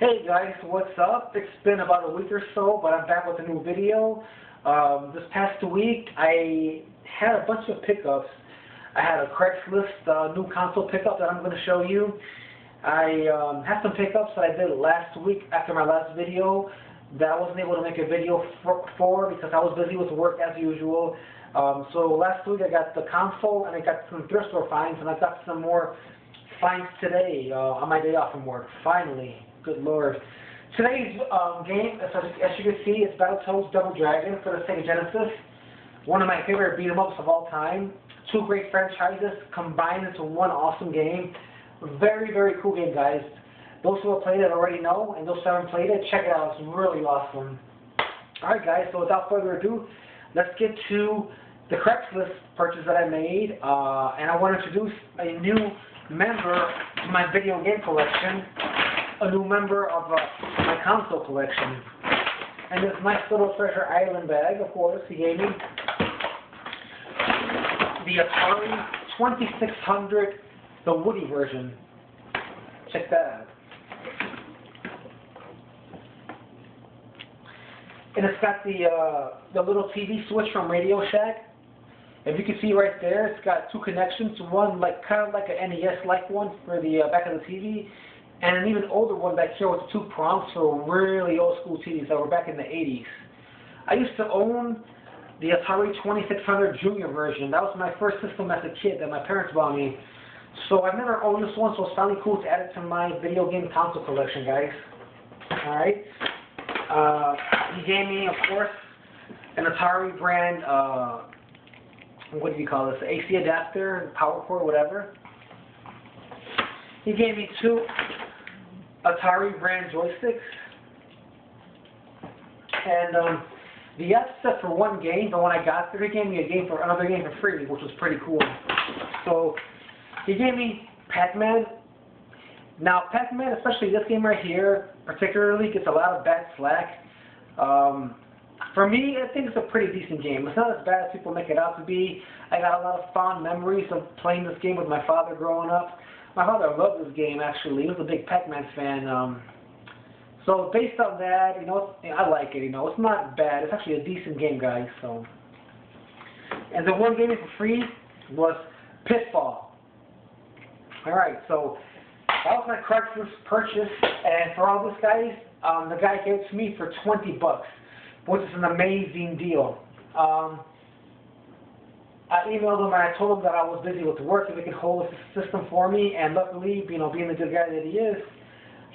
Hey guys, what's up? It's been about a week or so, but I'm back with a new video. This past week, I had a bunch of pickups. I had a Craigslist new console pickup that I'm going to show you. I had some pickups that I did last week after my last video that I wasn't able to make a video for because I was busy with work as usual. So last week I got the console and I got some thrift store finds, and I got some more finds today on my day off from work. Finally. Good Lord. Today's game, as you can see, is Battletoads Double Dragon for the Sega Genesis. One of my favorite beat-em-ups of all time. Two great franchises combined into one awesome game. Very, very cool game, guys. Those who have played it already know, and those who haven't played it, check it out. It's really awesome. Alright, guys, so without further ado, let's get to the Craigslist purchase that I made. And I want to introduce a new member to my video game collection. A new member of my console collection. And this nice little Treasure Island bag, of course, he gave me the Atari 2600, the Woody version. Check that out. And it's got the little TV switch from Radio Shack. If you can see right there, it's got two connections. One kind of like an NES-like one for the back of the TV, and an even older one back here with two prongs for really old school TVs that were back in the 80s. I used to own the Atari 2600 Junior version. That was my first system as a kid that my parents bought me. So I've never owned this one, so it's finally cool to add it to my video game console collection, guys. Alright. He gave me, of course, an Atari brand, what do you call this, AC adapter, power cord, whatever. He gave me two Atari brand joysticks, and the app set for one game, but when I got there, he gave me another game for free, which was pretty cool. So he gave me Pac-Man. Now Pac-Man, especially this game right here, particularly gets a lot of bad slack. For me, I think it's a pretty decent game. It's not as bad as people make it out to be. I got a lot of fond memories of playing this game with my father growing up. My father loved this game, actually. He was a big Pac-Man fan. So based on that, I like it. It's not bad. It's actually a decent game, guys. So, and the one game for free was Pitfall. All right, so that was my Craigslist purchase, and for all this, guys, the guy gave it to me for $20, which is an amazing deal. I emailed him and I told him that I was busy with work, if he could hold the system for me, and luckily, being the good guy that he is,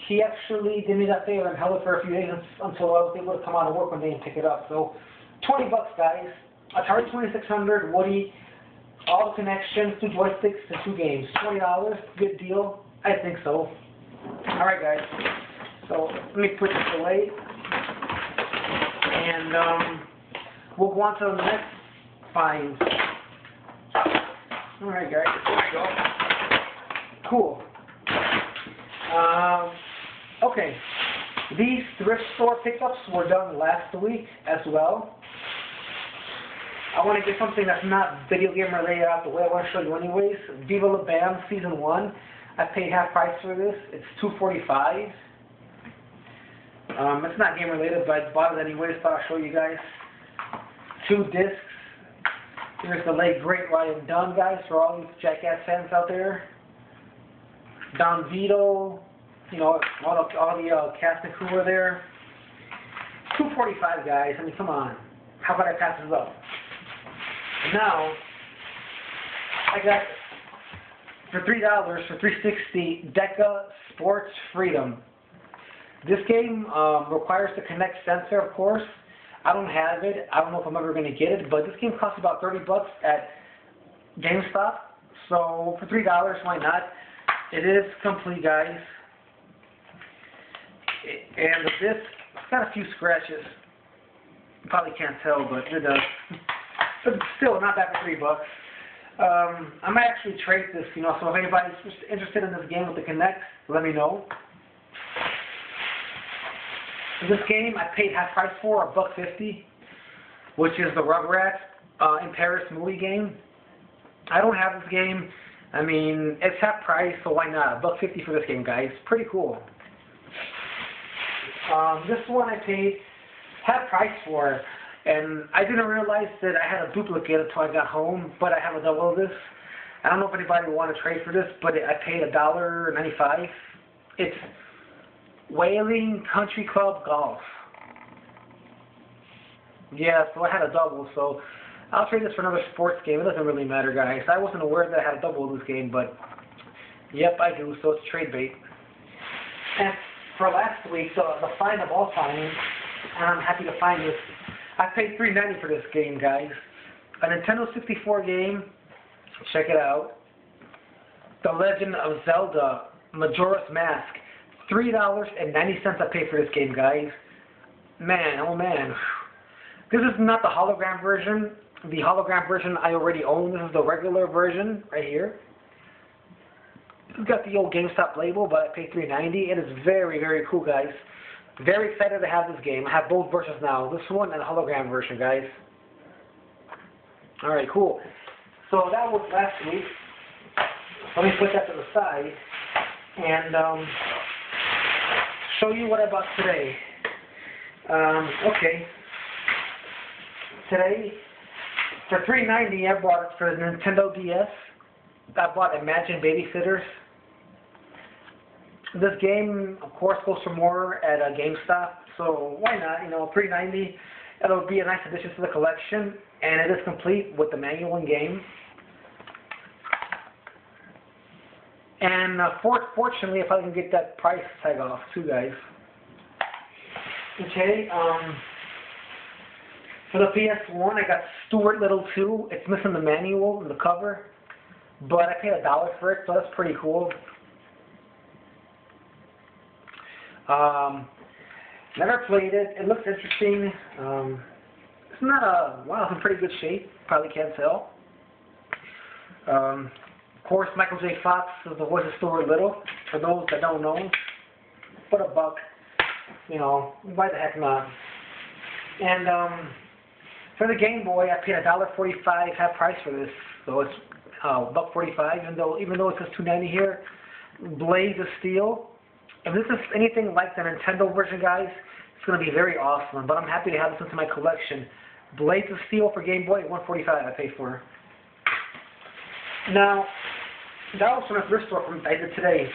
he actually did me that favor and held it for a few days until I was able to come out of work one day and pick it up. So, $20, guys. Atari 2600, Woody, all the connections, two joysticks, and two games. $20, good deal. I think so. Alright, guys. So, let me put this away. And we'll go on to the next find. Alright, guys, there we go. Cool. Okay. These thrift store pickups were done last week as well. I want to get something that's not video game related out the way. I want to show you anyways. Viva La Bam Season 1. I paid half price for this. It's $2.45. It's not game related, but I bought it anyways, so I'll show you guys. 2 discs. Here's the late great Ryan Dunn, guys, for all you Jackass fans out there. Don Vito, all the cast and crew are there. $2.45, guys. I mean, come on. How about I pass this up? Now, I got for $3 for $3.60 Deca Sports Freedom. This game requires the Kinect sensor, of course. I don't have it. I don't know if I'm ever going to get it, but this game costs about $30 at GameStop. So for $3, why not? It is complete, guys. And the disc, it's got a few scratches. You probably can't tell, but it does. But still, not bad for $3. I might actually trade this, so if anybody's interested in this game with the Kinect, let me know. This game I paid half price for, $1.50, which is the Rugrats in Paris movie game. I don't have this game. I mean, it's half price, so why not? $1.50 for this game, guys. Pretty cool. This one I paid half price for, and I didn't realize that I had a duplicate until I got home, but I have a double of this. I don't know if anybody would want to trade for this, but I paid $1.95. It's Whaling Country Club Golf. Yeah, so I had a double, so I'll trade this for another sports game. It doesn't really matter, guys. I wasn't aware that I had a double of this game, but yep, I do, so it's trade bait. And for last week, the find of all finds, and I'm happy to find this. I paid $3.90 for this game, guys. A Nintendo 64 game. Check it out. The Legend of Zelda Majora's Mask. $3.90 I paid for this game, guys. Man, oh man. This is not the hologram version. The hologram version I already own. This is the regular version right here. It's got the old GameStop label, but I paid $3.90. It is very, very cool, guys. Very excited to have this game. I have both versions now. This one and the hologram version, guys. Alright, cool. So that was last week. Let me put that to the side and show you what I bought today. Okay. Today, for $3.90, I bought it for the Nintendo DS. I bought Imagine Babysitters. This game, of course, goes for more at GameStop, so why not? You know, $3.90. It'll be a nice addition to the collection, and it is complete with the manual and game. And fortunately, if I can get that price tag off too, guys. Okay. For the PS1, I got Stuart Little 2. It's missing the manual and the cover, but I paid $1 for it, so that's pretty cool. Never played it. It looks interesting. It's not it's in pretty good shape. Probably can't tell. Of course, Michael J. Fox is the voice of Stuart Little. For those that don't know, for $1, you know, why the heck not? And for the Game Boy, I paid $1.45 half price for this, so it's $1.45. Even though it says $2.90 here, Blades of Steel. If this is anything like the Nintendo version, guys, it's going to be very awesome. But I'm happy to have this into my collection. Blades of Steel for Game Boy, $1.45 I paid for. Now, that was from a thrift store I did today.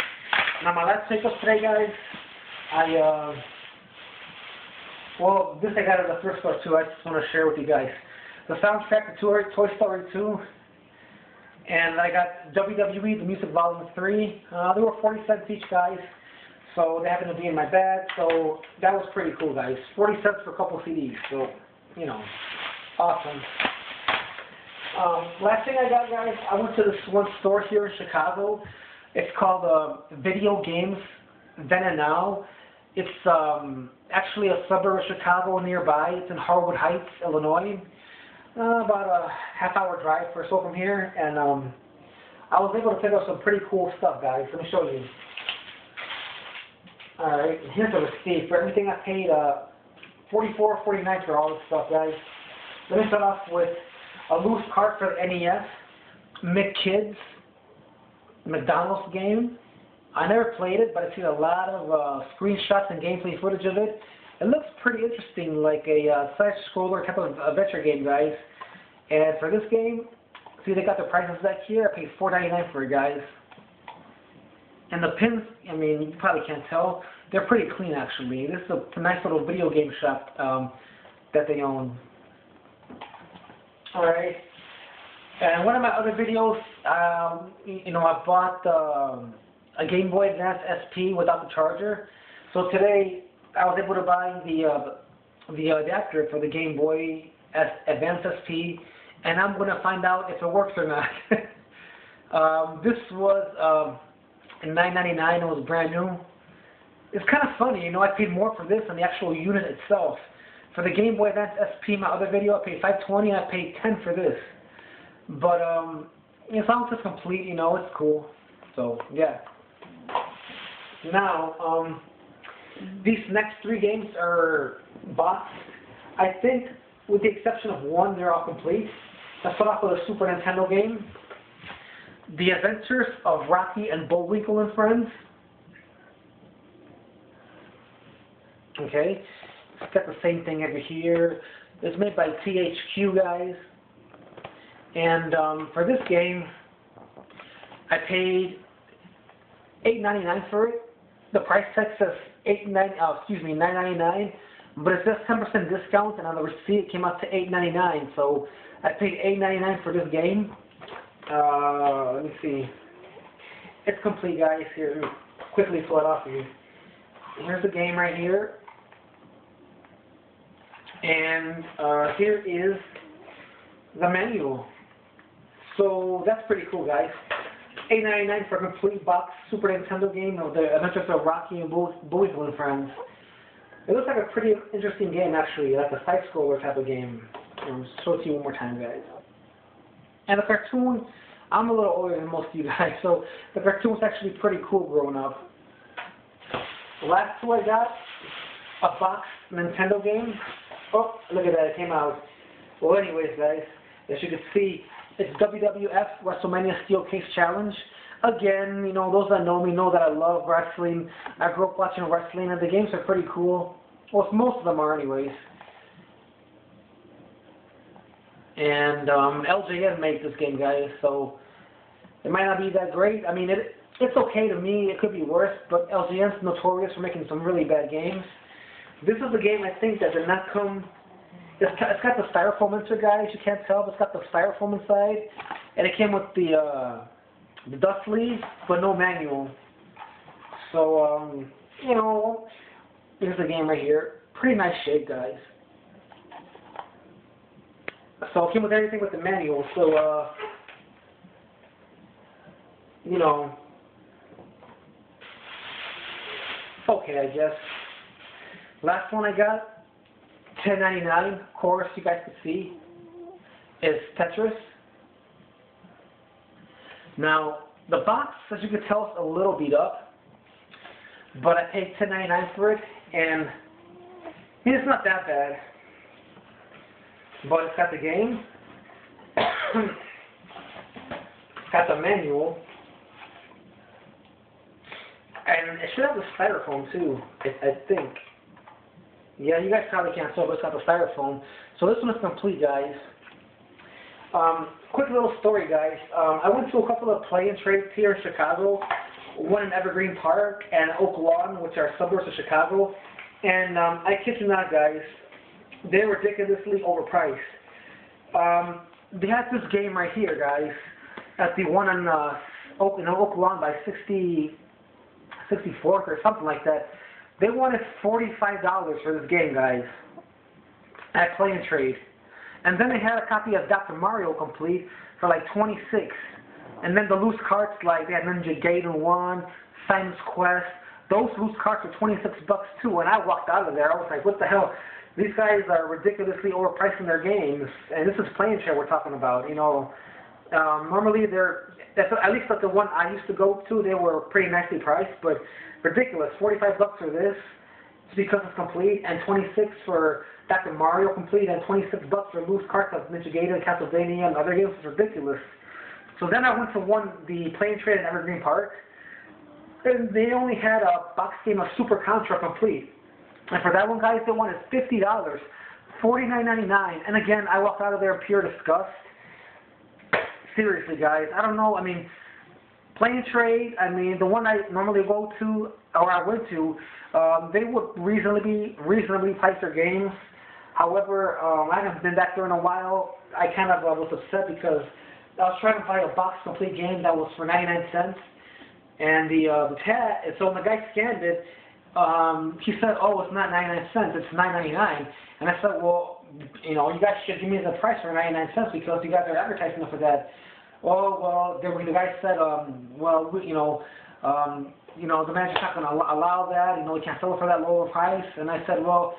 Now, my last pickup today, guys, well, this I got at the thrift store too. I just want to share with you guys. The soundtrack to Toy Story 2. And I got WWE, The Music Volume 3. They were 40 cents each, guys. So they happened to be in my bag. So that was pretty cool, guys. 40 cents for a couple CDs. So, you know, awesome. Last thing I got, guys, I went to this one store here in Chicago. It's called Video Games Then and Now. It's actually a suburb of Chicago nearby. It's in Harwood Heights, Illinois. About a half-hour drive or so from here. And I was able to pick up some pretty cool stuff, guys. Let me show you. Alright, here's a receipt. For everything I paid $44.49 for all this stuff, guys. Let me start off with a loose cart for the NES, McKids, McDonald's game. I never played it, but I've seen a lot of screenshots and gameplay footage of it. It looks pretty interesting, like a side-scroller type of adventure game, guys. And for this game, see they got the prices back here. I paid $4.99 for it, guys. And the pins, I mean, you probably can't tell. They're pretty clean, actually. This is a nice little video game shop that they own. Alright. And one of my other videos, you know, I bought a Game Boy Advance SP without the charger. So today, I was able to buy the adapter for the Game Boy Advance SP, and I'm going to find out if it works or not. This was in $9.99. It was brand new. It's kind of funny, you know, I paid more for this than the actual unit itself. For the Game Boy Advance SP, my other video, I paid $5.20. I paid $10 for this. But as long as it's complete, you know, it's cool. So yeah. Now, these next 3 games are boxed. I think, with the exception of one, they're all complete. Let's start off with a Super Nintendo game. The Adventures of Rocky and Bullwinkle and Friends. Okay, it's got the same thing over here. It's made by THQ, guys. And for this game, I paid $8.99 for it. The price tag says $9.99, but it says 10% discount, and on the receipt it came out to $8.99. So I paid $8.99 for this game. Let me see. It's complete, guys. Here, let me quickly pull it off of you. Here's the game right here, and here is the manual. So that's pretty cool, guys. $8.99 for a complete box Super Nintendo game of the Adventures of Rocky and Bullwinkle and Friends. It looks like a pretty interesting game, actually, like a side-scroller type of game. I'll show it to you one more time, guys. And the cartoon, I'm a little older than most of you guys, so the cartoon was actually pretty cool growing up. The last two I got, a box Nintendo game. Oh, look at that, it came out. Well, anyways, guys, as you can see, it's WWF WrestleMania Steel Case Challenge. Again, you know, those that know me know that I love wrestling. I grew up watching wrestling, and the games are pretty cool. Well, most of them are, anyways. And LJN made this game, guys, so it might not be that great. I mean, it's okay to me. It could be worse, but LJN's notorious for making some really bad games. This is a game, I think, that did not come... It's got the styrofoam insert, guys. You can't tell, but it's got the styrofoam inside. And it came with the dust sleeve, but no manual. So, you know, here's the game right here. Pretty nice shape, guys. So it came with everything with the manual. So, you know, okay, I guess. Last one I got, $10.99, of course, you guys can see, is Tetris. Now, the box, as you can tell, is a little beat up, but I paid $10.99 for it, and it's not that bad. But it's got the game, it's got the manual, and it should have the styrofoam too, I think. Yeah, you guys probably can't tell, but it's got the styrofoam. So this one is complete, guys. Quick little story, guys. I went to a couple of play-in trades here in Chicago, one in Evergreen Park and Oak Lawn, which are suburbs of Chicago. And I kid you not, guys, they're ridiculously overpriced. They had this game right here, guys, at the one in Oak Lawn by 64th or something like that. They wanted $45 for this game, guys, at Play and Trade. And then they had a copy of Dr. Mario Complete for like $26. And then the loose carts, like they had Ninja Gaiden 1, Simon's Quest. Those loose carts were $26 too. And I walked out of there. I was like, what the hell? These guys are ridiculously overpricing their games. And this is Play and Trade we're talking about. You know, normally at least like the one I used to go to, they were pretty nicely priced, but ridiculous. $45 for this, just because it's complete, and $26 for Dr. Mario Complete, and $26 for loose carts of Ninja Gaiden, Castlevania, and other games. It's ridiculous. So then I went to the Play and Trade in Evergreen Park, and they only had a box game of Super Contra Complete. And for that one, guys, they wanted $50, $49.99. And again, I walked out of there in pure disgust. Seriously, guys, I don't know. I mean, Play and Trade, I mean, the one I normally go to, or I went to, they would reasonably price their games. However, I haven't been back there in a while. I kind of was upset because I was trying to buy a box complete game that was for 99 cents. And the tag, so when the guy scanned it, he said, oh, it's not 99 cents, it's $9.99. And I said, well, you know, you guys should give me the price for 99 cents because you guys are advertising for that. Oh, well, the guy said, well, the manager's not going to allow that. You know, we can't sell it for that lower price. And I said, well,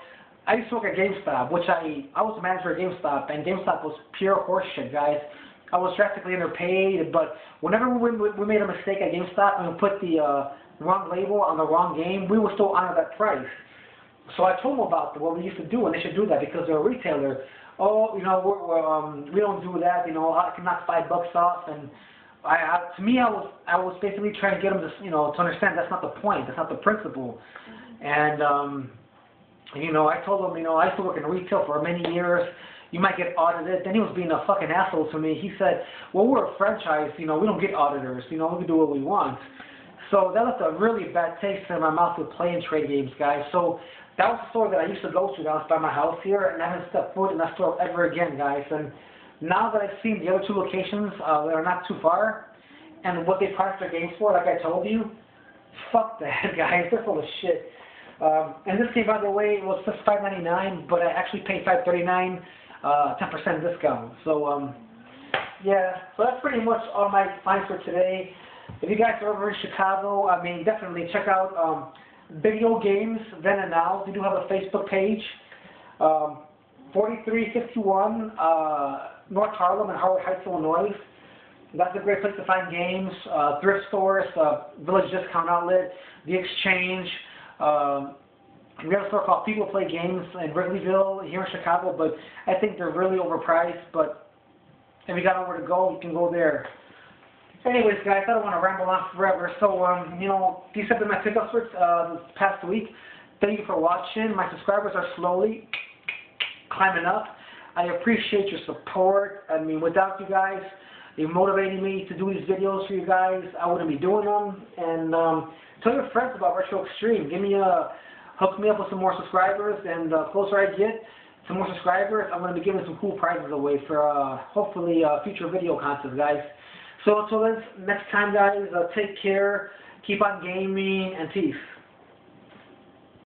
I used to work at GameStop, which I was the manager at GameStop, and GameStop was pure horseshit, guys. I was drastically underpaid, but whenever we made a mistake at GameStop and we put the wrong label on the wrong game, we would still honor that price. So I told them about what we used to do, and they should do that because they're a retailer. Oh, you know, we don't do that. You know, I can knock $5 off, and to me, I was basically trying to get them to, you know, to understand that's not the point, that's not the principle. And You know, I told him, you know, I used to work in retail for many years. You might get audited. Then he was being a fucking asshole to me. He said, well, we're a franchise. You know, we don't get auditors. You know, we can do what we want. So that left a really bad taste in my mouth with playing trade games, guys. So that was the store that I used to go to down by my house here, and I haven't stepped foot in that store ever again, guys. And now that I've seen the other two locations that are not too far, and what they priced their games for, like I told you, fuck that, guys. They're full of shit. And this game, by the way, was just $5.99, but I actually paid $5.39, 10% discount. So, yeah, so that's pretty much all my finds for today. If you guys are over in Chicago, I mean, definitely check out Video Games Then and Now. They do have a Facebook page, 4351 North Harlem in Howard Heights, Illinois. That's a great place to find games, thrift stores, Village Discount Outlet, The Exchange. We have a store called People Play Games in Wrigleyville here in Chicago, but I think they're really overpriced. But if you got nowhere to go, you can go there. Anyways, guys, I don't want to ramble on forever. So, you know, these have been my pickups for this past week. Thank you for watching. My subscribers are slowly climbing up. I appreciate your support. I mean, without you guys, you're motivating me to do these videos for you guys. I wouldn't be doing them. And tell your friends about Retro Extreme. Hook me up with some more subscribers. And the closer I get to more subscribers, I'm going to be giving some cool prizes away for hopefully future video content, guys. So until next time, guys, take care, keep on gaming, and peace.